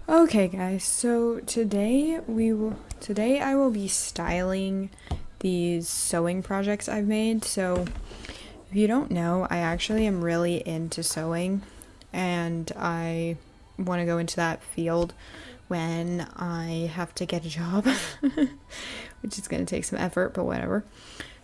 Okay guys, so today I will be styling these sewing projects I've made. So if you don't know, I actually am really into sewing and I want to go into that field when I have to get a job, which is going to take some effort, but whatever.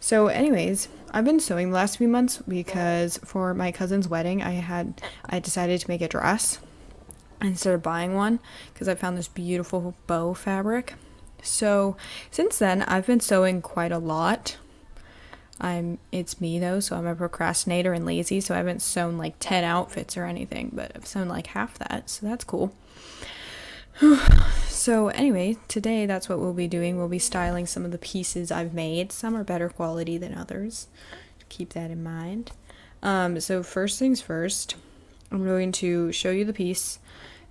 So anyways, I've been sewing the last few months because for my cousin's wedding, I decided to make a dress instead of buying one because I found this beautiful bow fabric. So since then, I've been sewing quite a lot. It's me though, so I'm a procrastinator and lazy, so I haven't sewn like 10 outfits or anything, but I've sewn like half that, so that's cool. So anyway, today that's what we'll be doing. We'll be styling some of the pieces I've made. Some are better quality than others. Keep that in mind. So first things first, I'm going to show you the piece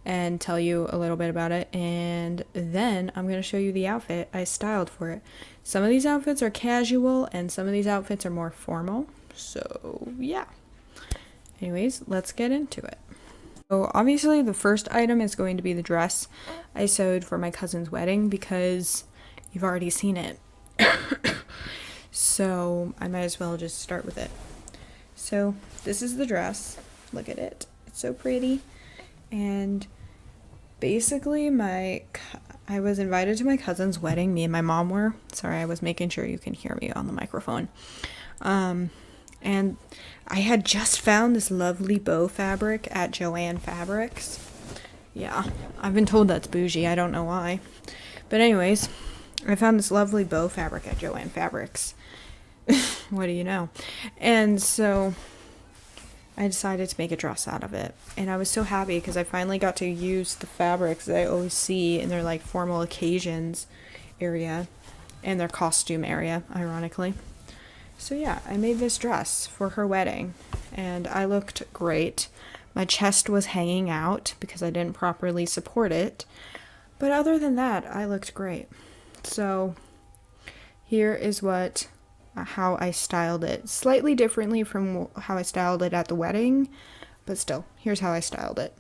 and tell you a little bit about it, and then I'm going to show you the outfit I styled for it. Some of these outfits are casual and some of these outfits are more formal, so yeah. Anyways, let's get into it. So obviously the first item is going to be the dress I sewed for my cousin's wedding because you've already seen it. So I might as well just start with it. So this is the dress. Look at it. It's so pretty. And basically I was invited to my cousin's wedding. Me and my mom were. Sorry, I was making sure you can hear me on the microphone. And I had just found this lovely bow fabric at Joann Fabrics. Yeah, I've been told that's bougie. I don't know why. But anyways, I found this lovely bow fabric at Joann Fabrics. What do you know? And so I decided to make a dress out of it. And I was so happy because I finally got to use the fabrics that I always see in their like formal occasions area and their costume area, ironically. So yeah, I made this dress for her wedding and I looked great. My chest was hanging out because I didn't properly support it. But other than that, I looked great. So here is how I styled it. Slightly differently from how I styled it at the wedding, but still, here's how I styled it.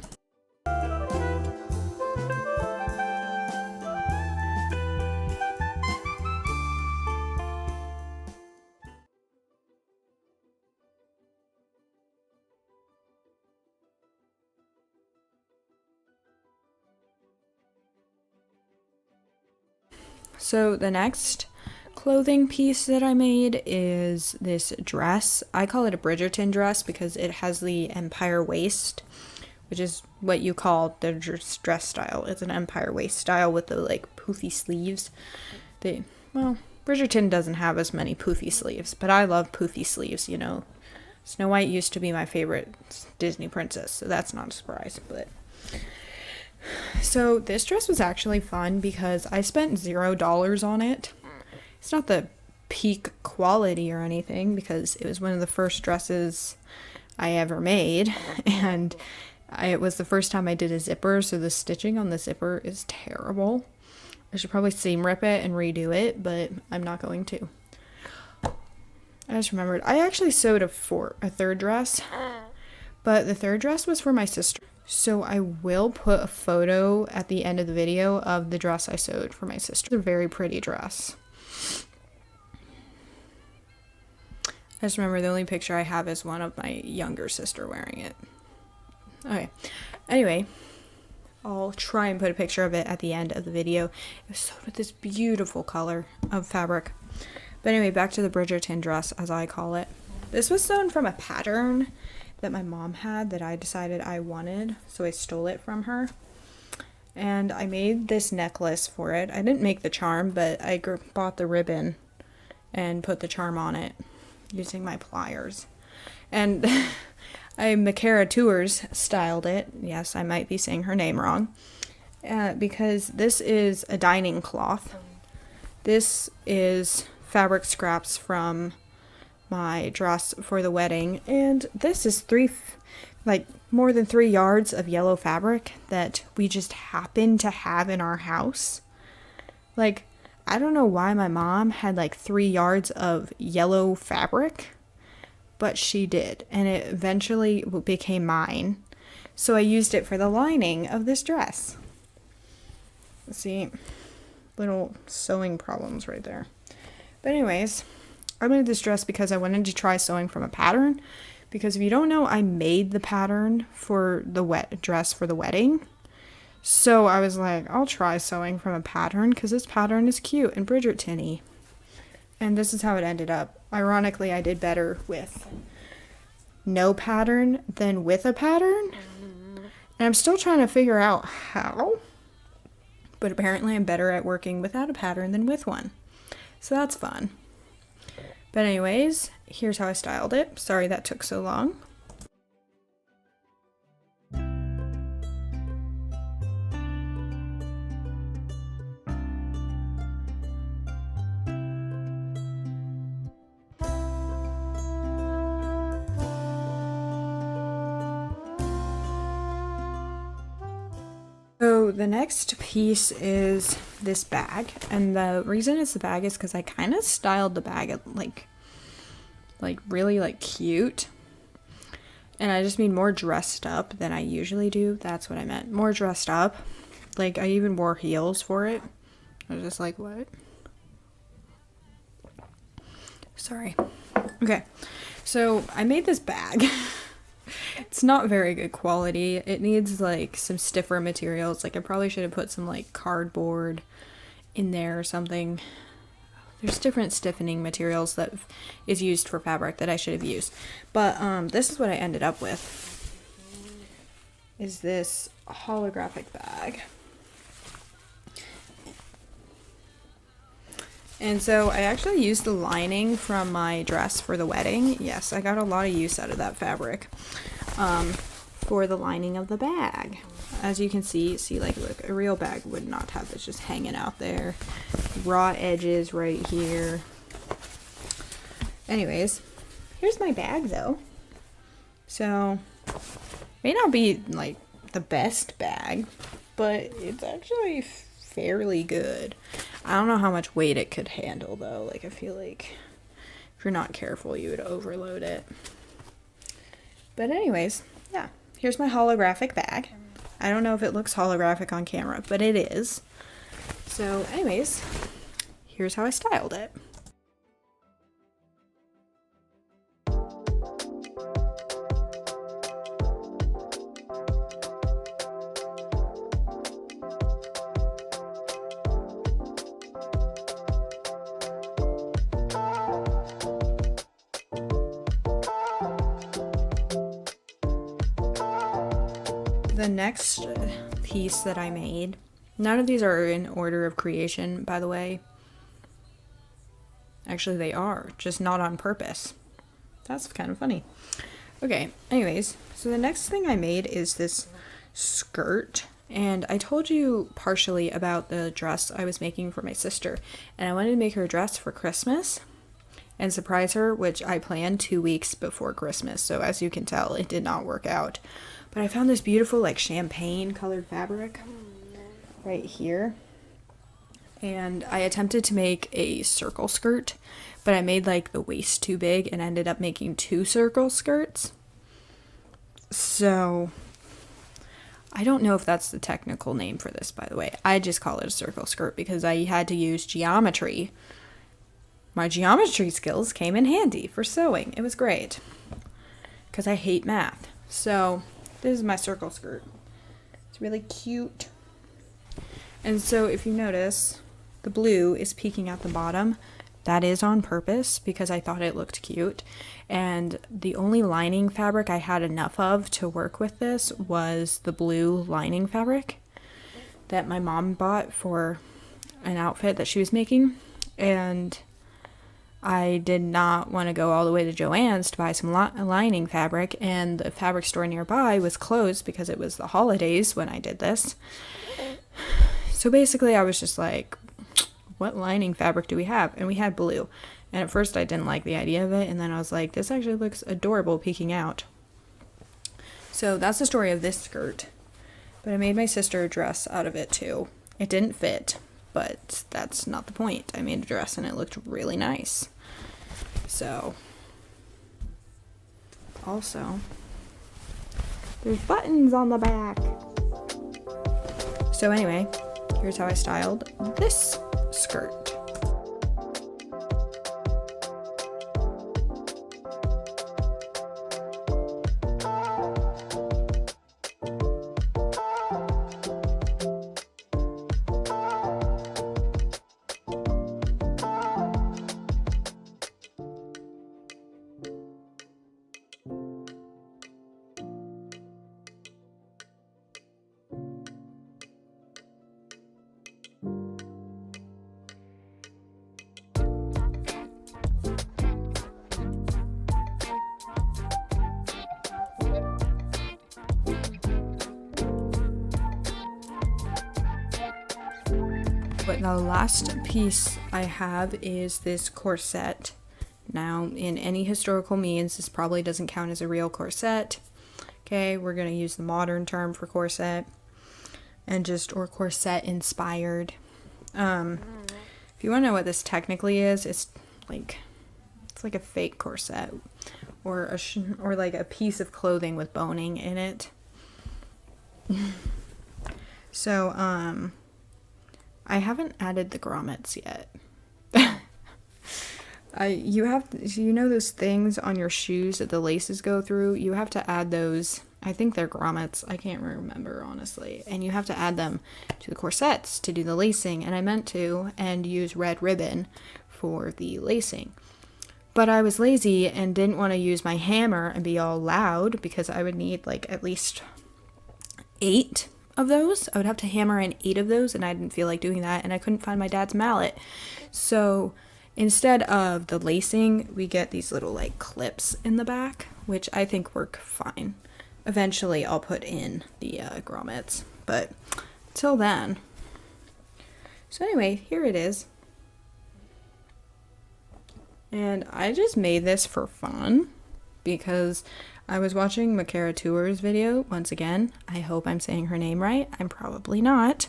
So the next clothing piece that I made is this dress. I call it a Bridgerton dress because it has the empire waist, which is what you call the dress style. It's an empire waist style with the like poofy sleeves. Bridgerton doesn't have as many poofy sleeves, but I love poofy sleeves, you know. Snow White used to be my favorite Disney princess, so that's not a surprise, but so this dress was actually fun because I spent $0 on it. It's not the peak quality or anything because it was one of the first dresses I ever made, and it was the first time I did a zipper, so the stitching on the zipper is terrible. I should probably seam rip it and redo it, but I'm not going to. I just remembered I actually sewed a third dress, but the third dress was for my sister. So I will put a photo at the end of the video of the dress I sewed for my sister. It's a very pretty dress. I just remember the only picture I have is one of my younger sister wearing it. Okay. Anyway, I'll try and put a picture of it at the end of the video. It was sewed with this beautiful color of fabric. But anyway, back to the Bridgerton dress, as I call it. This was sewn from a pattern that my mom had that I decided I wanted, so I stole it from her. And I made this necklace for it. I didn't make the charm, but I bought the ribbon and put the charm on it using my pliers. And Makara Tours styled it. Yes, I might be saying her name wrong. Because this is a dining cloth. This is fabric scraps from my dress for the wedding, and this is more than 3 yards of yellow fabric that we just happen to have in our house. Like, I don't know why my mom had like 3 yards of yellow fabric, but she did, and it eventually became mine. So I used it for the lining of this dress. See, little sewing problems right there. But anyways, I made this dress because I wanted to try sewing from a pattern. Because if you don't know, I made the pattern for the dress for the wedding. So I was like, I'll try sewing from a pattern because this pattern is cute and Bridgerton-y. And this is how it ended up. Ironically, I did better with no pattern than with a pattern. And I'm still trying to figure out how. But apparently I'm better at working without a pattern than with one. So that's fun. But anyways, here's how I styled it. Sorry that took so long. So the next piece is this bag, and the reason it's the bag is because I kind of styled the bag like really like cute, and I just mean more dressed up than I usually do. That's what I meant, more dressed up. Like I even wore heels for it. I was just like, what? Sorry. Okay, so I made this bag. It's not very good quality. It needs like some stiffer materials. Like I probably should have put some like cardboard in there or something. There's different stiffening materials that is used for fabric that I should have used. But this is what I ended up with. Is this holographic bag. And so I actually used the lining from my dress for the wedding. Yes, I got a lot of use out of that fabric for the lining of the bag. As you can see like look, a real bag would not have this just hanging out there. Raw edges right here. Anyways, here's my bag though. So, may not be like the best bag, but it's actually fairly good. I don't know how much weight it could handle though. Like I feel like if you're not careful, you would overload it. But anyways, yeah, here's my holographic bag. I don't know if it looks holographic on camera, but it is. So anyways, here's how I styled it. The next piece that I made, none of these are in order of creation, by the way. Actually, they are, just not on purpose. That's kind of funny. Okay, anyways, so the next thing I made is this skirt. And I told you partially about the dress I was making for my sister. And I wanted to make her a dress for Christmas and surprise her, which I planned 2 weeks before Christmas. So as you can tell, it did not work out. But I found this beautiful like champagne colored fabric right here. And I attempted to make a circle skirt, but I made like the waist too big and ended up making 2 circle skirts. So I don't know if that's the technical name for this, by the way. I just call it a circle skirt because I had to use geometry. My geometry skills came in handy for sewing. It was great because I hate math. So this is my circle skirt. It's really cute. And so if you notice, the blue is peeking at the bottom. That is on purpose because I thought it looked cute. And the only lining fabric I had enough of to work with this was the blue lining fabric that my mom bought for an outfit that she was making. And I did not want to go all the way to Joann's to buy some lining fabric, and the fabric store nearby was closed because it was the holidays when I did this. So basically I was just like, what lining fabric do we have? And we had blue. And at first I didn't like the idea of it, and then I was like, this actually looks adorable peeking out. So that's the story of this skirt. But I made my sister a dress out of it too. It didn't fit, but that's not the point. I made a dress and it looked really nice. So, also, there's buttons on the back. So anyway, here's how I styled this skirt. But the last piece I have is this corset. Now, in any historical means, this probably doesn't count as a real corset. Okay, we're going to use the modern term for corset, or corset inspired. If you want to know what this technically is, it's like a fake corset, or like a piece of clothing with boning in it. So, I haven't added the grommets yet. You know those things on your shoes that the laces go through? You have to add those. I think they're grommets. I can't remember, honestly. And you have to add them to the corsets to do the lacing. And I meant to, and use red ribbon for the lacing. But I was lazy and didn't want to use my hammer and be all loud, because I would need like at least 8 of those. I would have to hammer in 8 of those, and I didn't feel like doing that, and I couldn't find my dad's mallet. So instead of the lacing, we get these little like clips in the back, which I think work fine. Eventually I'll put in the grommets, but till then. So anyway, here it is. And I just made this for fun because I was watching Makara Tour's video once again. I hope I'm saying her name right. I'm probably not.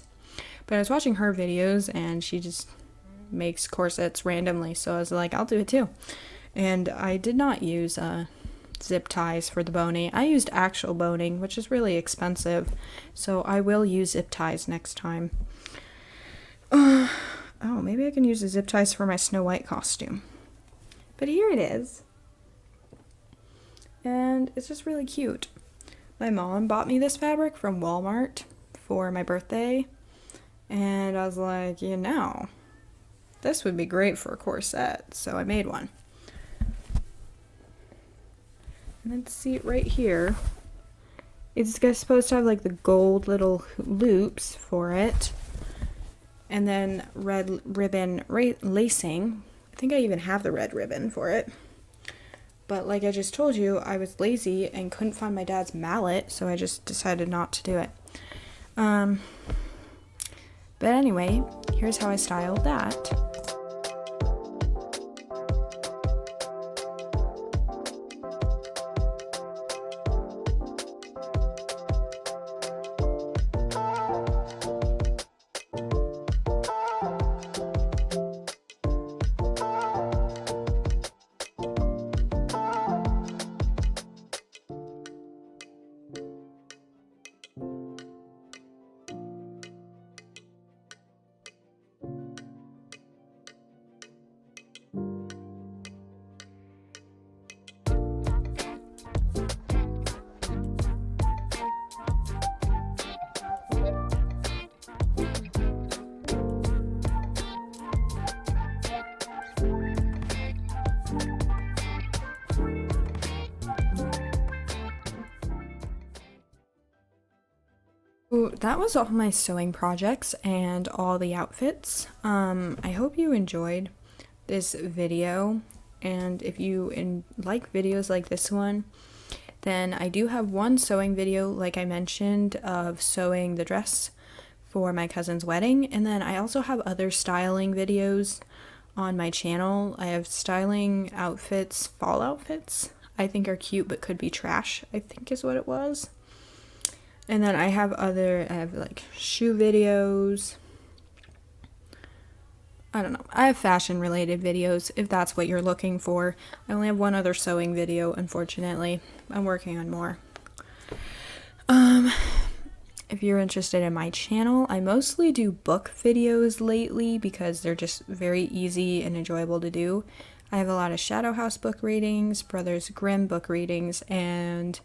But I was watching her videos and she just makes corsets randomly. So I was like, I'll do it too. And I did not use zip ties for the boning. I used actual boning, which is really expensive. So I will use zip ties next time. Oh, maybe I can use the zip ties for my Snow White costume. But here it is. And it's just really cute. My mom bought me this fabric from Walmart for my birthday. And I was like, this would be great for a corset. So I made one. And then see right here. It's supposed to have like the gold little loops for it. And then red ribbon lacing. I think I even have the red ribbon for it. But like I just told you, I was lazy and couldn't find my dad's mallet, so I just decided not to do it. But anyway, here's how I styled that. So that was all my sewing projects and all the outfits. I hope you enjoyed this video, and if you like videos like this one, then I do have one sewing video, like I mentioned, of sewing the dress for my cousin's wedding, and then I also have other styling videos on my channel. I have styling outfits, fall outfits, I think are cute but could be trash, I think is what it was. And then I have like shoe videos. I don't know. I have fashion related videos if that's what you're looking for. I only have one other sewing video, unfortunately. I'm working on more. if you're interested in my channel, I mostly do book videos lately because they're just very easy and enjoyable to do. I have a lot of Shadow House book readings, Brothers Grimm book readings, and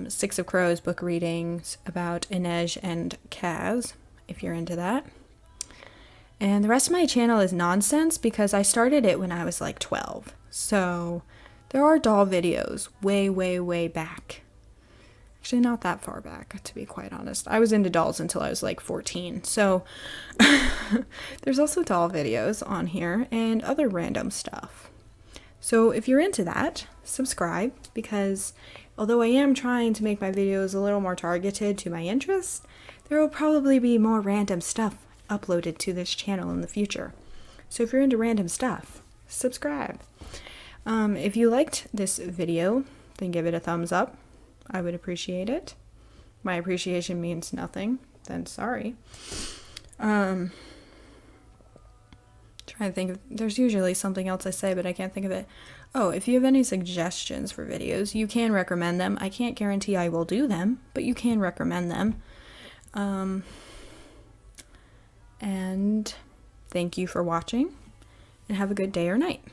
Six of Crows book readings about Inej and Kaz, if you're into that. And the rest of my channel is nonsense because I started it when I was like 12. So there are doll videos way, way, way back. Actually, not that far back, to be quite honest. I was into dolls until I was like 14. So there's also doll videos on here and other random stuff. So if you're into that, subscribe, because although I am trying to make my videos a little more targeted to my interests, there will probably be more random stuff uploaded to this channel in the future. So if you're into random stuff, subscribe. If you liked this video, then give it a thumbs up. I would appreciate it. My appreciation means nothing, then sorry. Trying to think of, there's usually something else I say, but I can't think of it. Oh, if you have any suggestions for videos, you can recommend them. I can't guarantee I will do them, but you can recommend them. And thank you for watching, and have a good day or night.